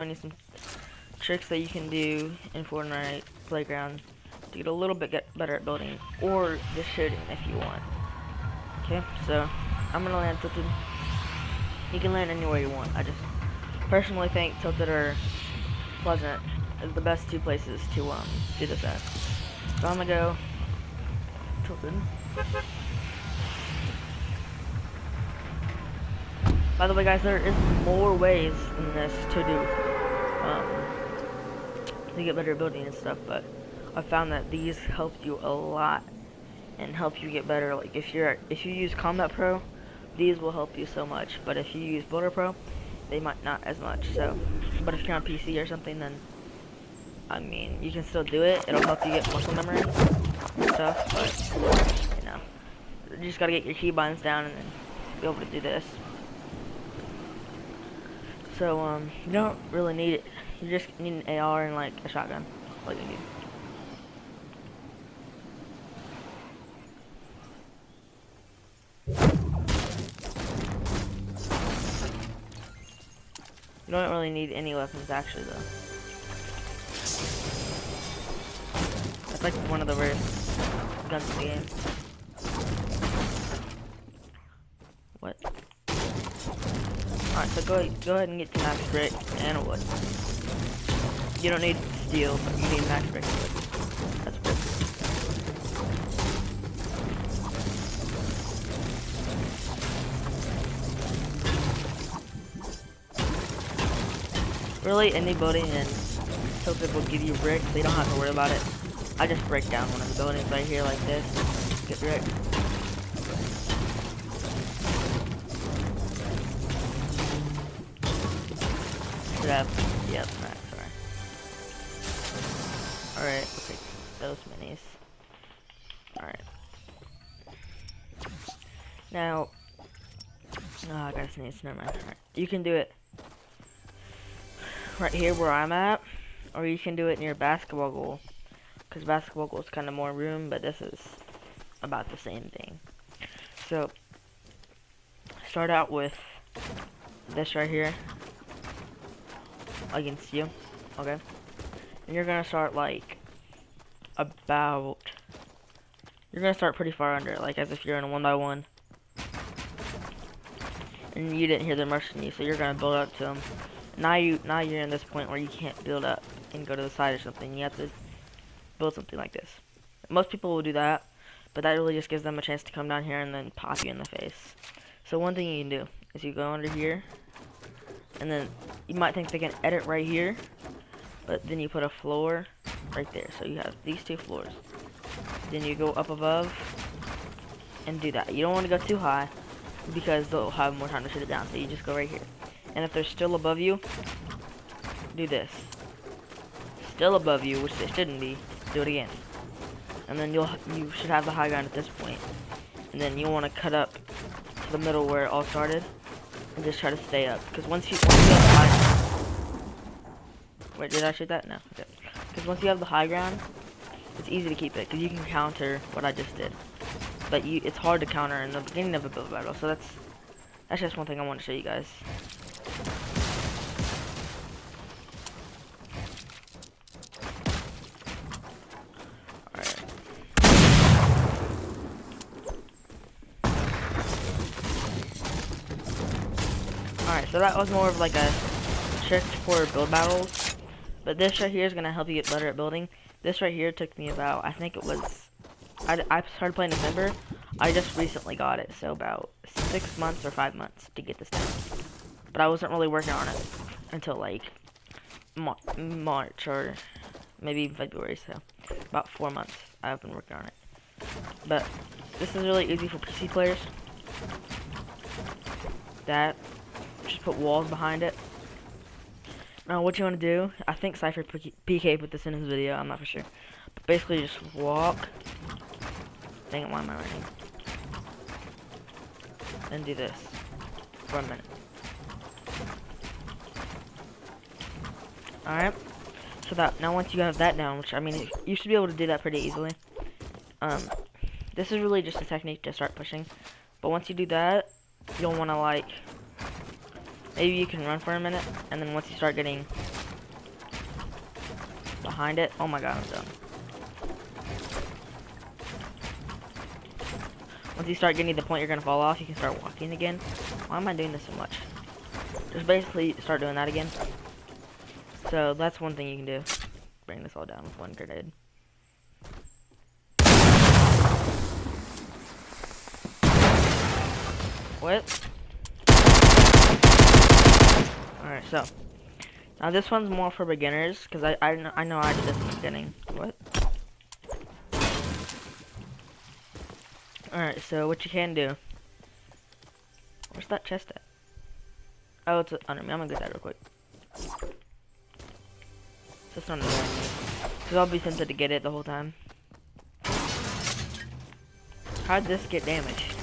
you some tricks that you can do in Fortnite playground to get a little bit better at building or just shooting if you want. Okay, so I'm gonna land tilted. You can land anywhere you want. I just personally think tilted or pleasant is the best two places to do this at. So I'm gonna go tilted. By the way, guys, there is more ways in this to do to get better at building and stuff, but I found that these help you a lot and help you get better. Like if you use Combat Pro, these will help you so much, but if you use Builder Pro, they might not as much. So, but if you're on PC or something, then I mean, you can still do it. It'll help you get muscle memory and stuff, but you know, you just gotta get your keybinds down and then be able to do this. So you don't really need it. You just need an AR and like a shotgun. That's all you need. You don't really need any weapons actually though. That's like one of the rarest guns in the game. What? Alright, so go ahead and get to max brick and wood. You don't need steel, but you need max brick and wood. That's perfect. Really, any building in Tilted will give you brick, so you don't have to worry about it. I just break down one of the buildings right here like this. Get brick. Should have, yep, max, sorry. Alright, we'll take those minis. Alright. Now, I gotta sneeze, never mind. Alright, you can do it right here where I'm at, or you can do it near basketball goal, because basketball goal is kind of more room, but this is about the same thing. So, start out with this right here against you, okay? And you're gonna start like you're gonna start pretty far under, like as if you're in a 1-by-1. And you didn't hear them rushing you, so you're gonna build up to them. Now you're in this point where you can't build up and go to the side or something. You have to build something like this. Most people will do that, but that really just gives them a chance to come down here and then pop you in the face. So one thing you can do is you go under here, and then you might think they can edit right here, but then you put a floor right there. So you have these two floors. Then you go up above and do that. You don't want to go too high because they'll have more time to shoot it down. So you just go right here. And if they're still above you, do this. Still above you, which they shouldn't be, do it again. And then you should have the high ground at this point. And then you'll want to cut up to the middle where it all started, and just try to stay up. Because once you have the high, wait, did I shoot that? No. Okay. Because once you have the high ground, it's easy to keep it, because you can counter what I just did. But it's hard to counter in the beginning of a build battle. So that's just one thing I want to show you guys. Alright, so that was more of like a trick for build battles. But this right here is going to help you get better at building. This right here took me about, I think it was, I started playing in December. I just recently got it, so about 6 months or 5 months to get this down. But I wasn't really working on it until like March or maybe February, so about 4 months I've been working on it. But this is really easy for PC players. Just put walls behind it. Now what you want to do, I think Cypher PK put this in his video, I'm not for sure. But basically just walk. Dang it, why am I running? And do this for a minute. Alright. So that now once you have that down, which I mean you should be able to do that pretty easily. This is really just a technique to start pushing. But once you do that, you'll want to like maybe you can run for a minute, and then once you start getting behind it. Oh my god, I'm done. Once you start getting to the point you're gonna fall off, you can start walking again. Why am I doing this so much? Just basically start doing that again. So that's one thing you can do. Bring this all down with one grenade. What? Alright, so now this one's more for beginners, because I know I did this in the beginning. What? Alright, so what you can do. Where's that chest at? Oh, it's under me. I'm gonna get that real quick. Just not annoying me. Because I'll be tempted to get it the whole time. How'd this get damaged?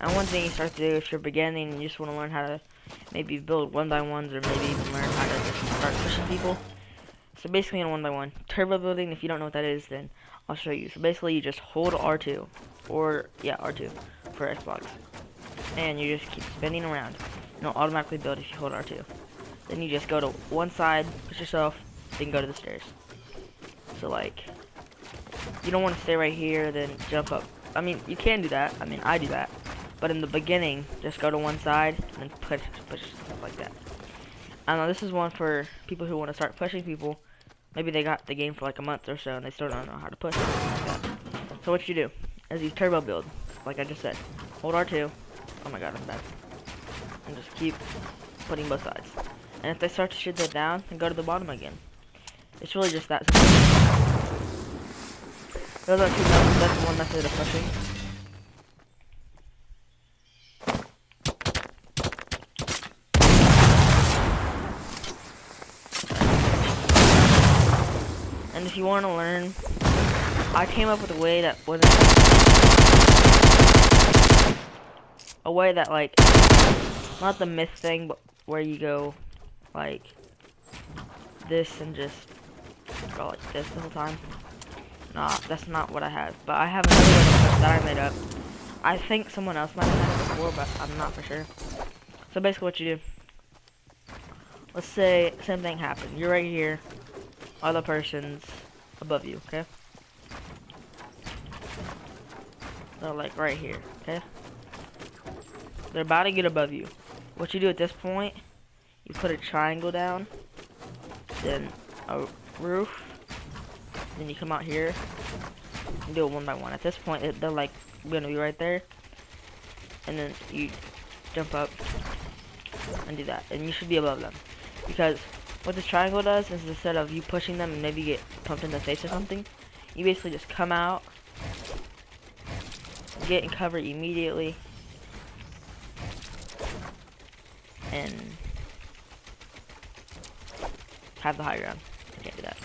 And one thing you start to do if you're beginning and you just want to learn how to maybe build 1x1s or maybe even learn how to just start pushing people. So basically in a 1x1, turbo building, if you don't know what that is, then I'll show you. So basically you just hold R2, or yeah, R2 for Xbox. And you just keep spinning around. It'll automatically build if you hold R2. Then you just go to one side, push yourself, then go to the stairs. So like, you don't want to stay right here, then jump up. I mean, you can do that. I mean, I do that. But in the beginning, just go to one side and then push stuff like that. I don't know, this is one for people who want to start pushing people. Maybe they got the game for like a month or so and they still don't know how to push or something like that. So what you do is you turbo build, like I just said. Hold R2. Oh my god, I'm bad. And just keep putting both sides. And if they start to shoot that down, then go to the bottom again. It's really just that simple. Those are two methods. That's one method of pushing. And if you want to learn, I came up with a way that wasn't a way that like not the myth thing, but where you go like this and just go like this the whole time. Nah, that's not what I had. But I have another way to push that I made up. I think someone else might have had it before, but I'm not for sure. So basically what you do, let's say same thing happened. You're right here. Other person's above you, okay? They're like right here, okay? They're about to get above you. What you do at this point, you put a triangle down, then a roof, then you come out here and do it 1x1. At this point, they're like gonna be right there, and then you jump up and do that, and you should be above them. Because what this triangle does is instead of you pushing them and maybe get pumped in the face or something, you basically just come out, get in cover immediately, and have the high ground. I can't do that.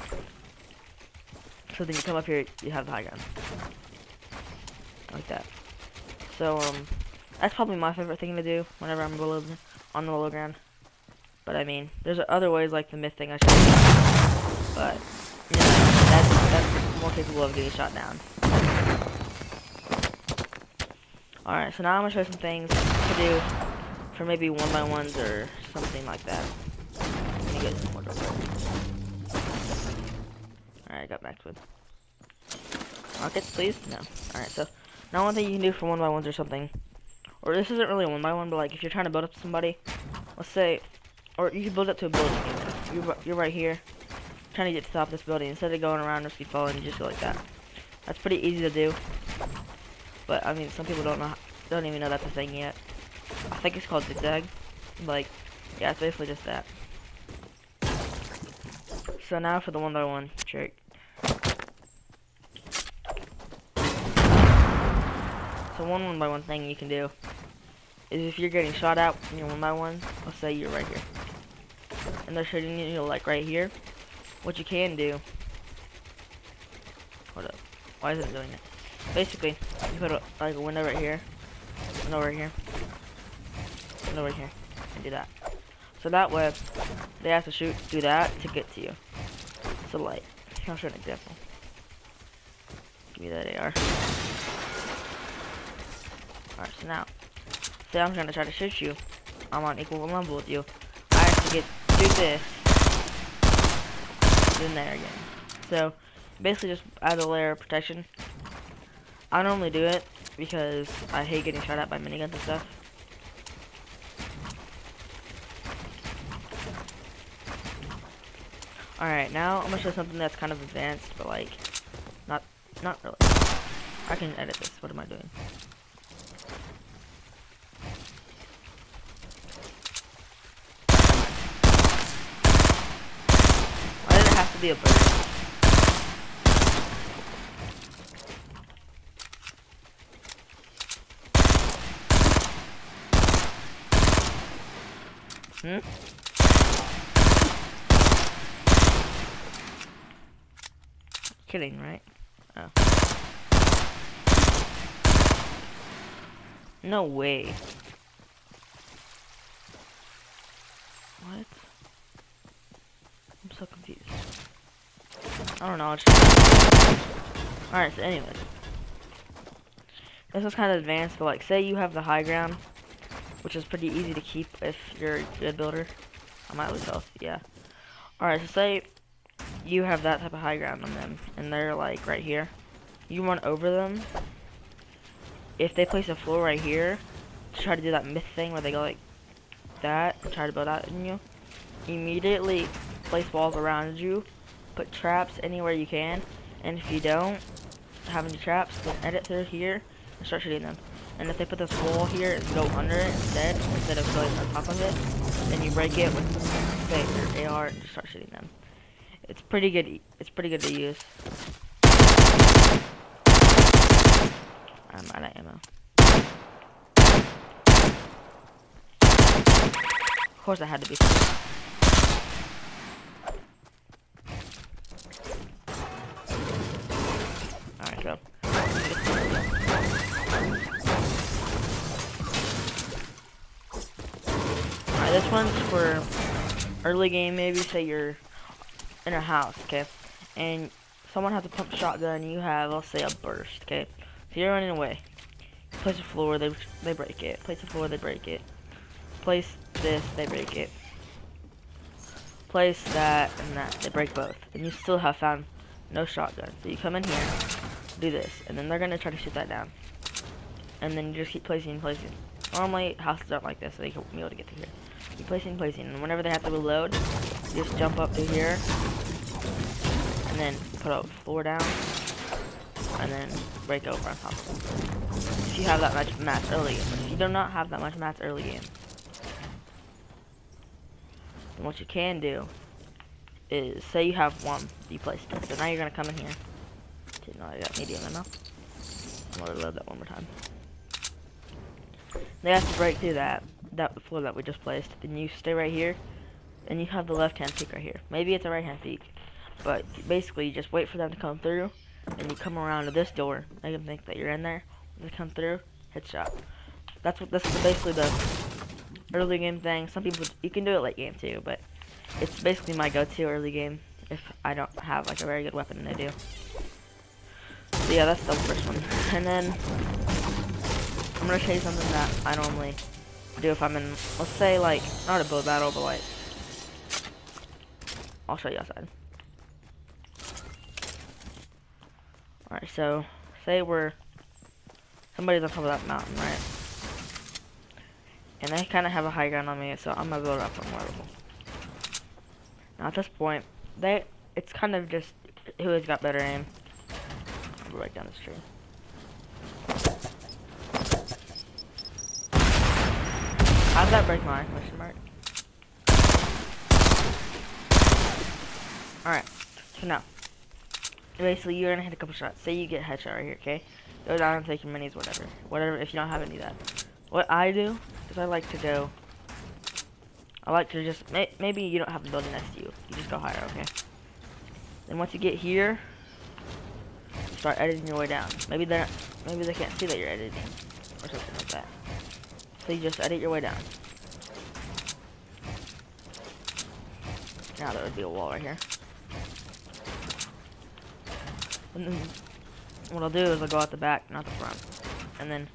So then you come up here, you have the high ground. Like that. So, that's probably my favorite thing to do whenever I'm on the low ground. But I mean, there's other ways like the myth thing I shot. But, you know, that's more capable of getting shot down. Alright, so now I'm going to show you some things to do for maybe 1x1s or something like that. Let me get some more real quick. Alright, got back to it. Rockets, please? No. Alright, so now one thing you can do for 1x1s or something, or this isn't really a 1x1, but like if you're trying to build up somebody, let's say, or you can build up to a building. You're right here, trying to get to the top of this building. Instead of going around or keep falling, you just go like that. That's pretty easy to do. But I mean, some people don't even know that's a thing yet. I think it's called zigzag. Like, yeah, it's basically just that. So now for the 1x1 trick. So one 1x1 thing you can do is if you're getting shot at in your 1x1, let's say you're right here, and they're shooting you like right here. What you can do, hold up, why isn't it doing it? Basically, you put like a window right here, window right here, window right here, and do that. So that way, they have to do that to get to you. So like, I'll show an example. Give me that AR. Alright, so now, say I'm gonna try to shoot you. I'm on equal level with you. I have to do this, then there again. So, basically just add a layer of protection. I normally do it because I hate getting shot at by miniguns and stuff. Alright, now I'm gonna show something that's kind of advanced, but like, not really. I can edit this. What am I doing? Why did it have to be a bird? Kidding, right? Oh. No way. What? I'm so confused. I don't know. Alright, so anyways. This is kind of advanced, but like, say you have the high ground, which is pretty easy to keep if you're a good builder. I might lose health, yeah. Alright, so say you have that type of high ground on them, and they're like right here. You run over them. If they place a floor right here, try to do that myth thing where they go like that, and try to build out in you. Immediately place walls around you, put traps anywhere you can, and if you don't have any traps, then edit through here and start shooting them. And if they put this wall here and go under it instead of going on top of it, then you break it with say your AR and just start shooting them. It's pretty good. It's pretty good to use. I'm out of ammo. Of course, I had to be. All right, go. Alright, this one's for early game. Maybe say you're in a house, okay, and someone has a pump shotgun, you have, let's say, a burst, okay, so you're running away, place a floor, they break it, place a floor, they break it, place this, they break it, place that and that, they break both, and you still have found no shotgun, so you come in here, do this, and then they're going to try to shoot that down, and then you just keep placing and placing. Normally, houses aren't like this, so they can be able to get to here. Keep placing and placing, and whenever they have to reload, you just jump up to here, and then put a floor down, and then break over on top of them. If you have that much mats early game, but if you do not have that much mats early game, then what you can do is, say you have one, you placed it, so now you're going to come in here. Didn't know I got medium ammo. I'm going to reload that one more time. They have to break through that floor that we just placed. Then you stay right here, and you have the left-hand peek right here. Maybe it's a right-hand peek, but basically you just wait for them to come through, and you come around to this door. Make them think that you're in there. When they come through, headshot. That's basically the early game thing. Some people, you can do it late game too, but it's basically my go-to early game if I don't have like a very good weapon, and I do. So yeah, that's the first one. And then I'm gonna show you something that I normally do if I'm in, let's say, like, not a build battle, but like, I'll show you outside. Alright, so say somebody's on top of that mountain, right? And they kind of have a high ground on me, so I'm gonna build up on more level. Now at this point, it's kind of just who has got better aim. I'll go right down this tree. How'd that break my question mark? Alright, so now, basically you're gonna hit a couple shots. Say you get a headshot right here, okay? Go down and take your minis, whatever, if you don't have any of that. What I do is I like to just, maybe you don't have the building next to you. You just go higher, okay? Then once you get here, start editing your way down. Maybe they can't see that you're editing, or something like that. So you just edit your way down. Now there would be a wall right here. And then what I'll do is I'll go out the back, not the front. And then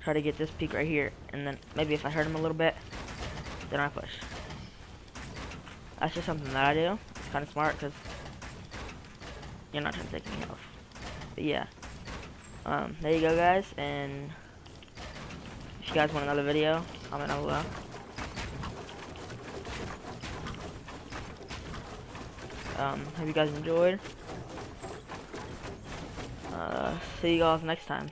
try to get this peak right here, and then maybe if I hurt him a little bit, then I push. That's just something that I do. It's kind of smart because you're not trying to take any health. But yeah, there you go, guys. And if you guys want another video, comment down below. Hope you guys enjoyed. See you guys next time.